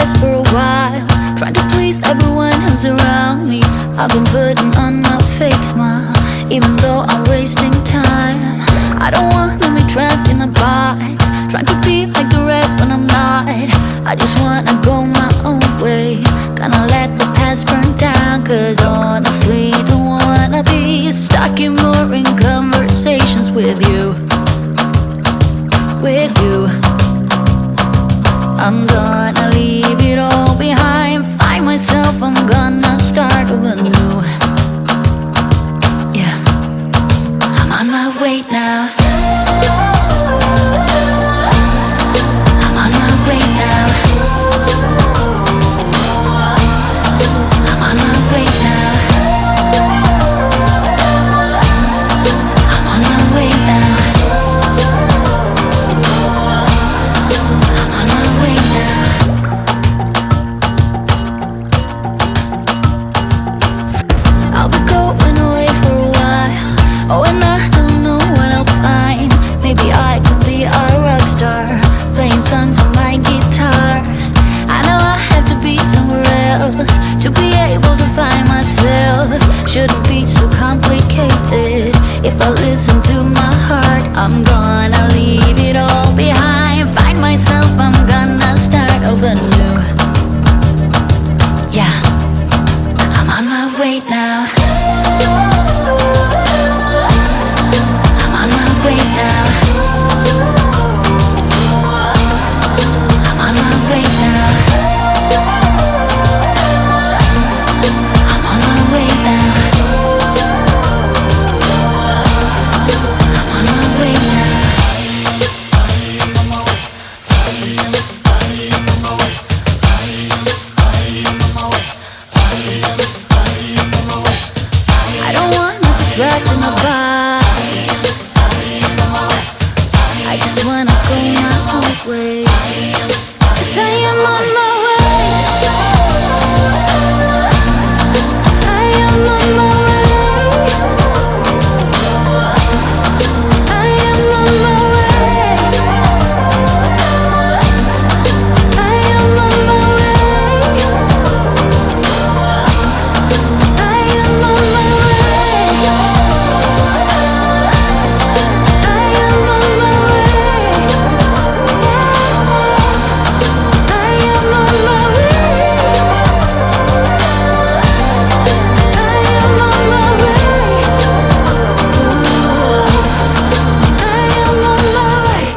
stressed for a while, trying to please everyone who's around me. I've been putting on my fake smile, even though I'm wasting time. I don't wanna be trapped in a box, trying to be like the rest but I'm not. I just wanna go my own way, gonna let the past burn down. Cause honestly, don't wanna be stuck in boring conversations with you. With you, I'm gonna leave it all behind, find myself, I'm gonna start over new. Yeah, I'm on my way now. I'm on my way now. I'm on my way now. I'm on my way now. I'm on my way now. I'll be going away for a while. Oh, and I don't know what I'll find. Maybe I can be a rock star, playing songs on my guitar. I know I have to be somewhere else to be able to find myself. Shouldn't be so complicated. If I listen to my heart, I'm gonna leave it all behind, find myself, I'm gonna start over new. Yeah, I'm on my way now. I'm on my way now. I'm on my way now. I'm on my way now. I'm on my way now. I don't wanna be dragged in a box, I just wanna go my own way. 'Cause I am on my way. I am on my way. I am on my way. I am on my way. I am on my way. I am on my way. I am on my way. I am on my way. I am on my way.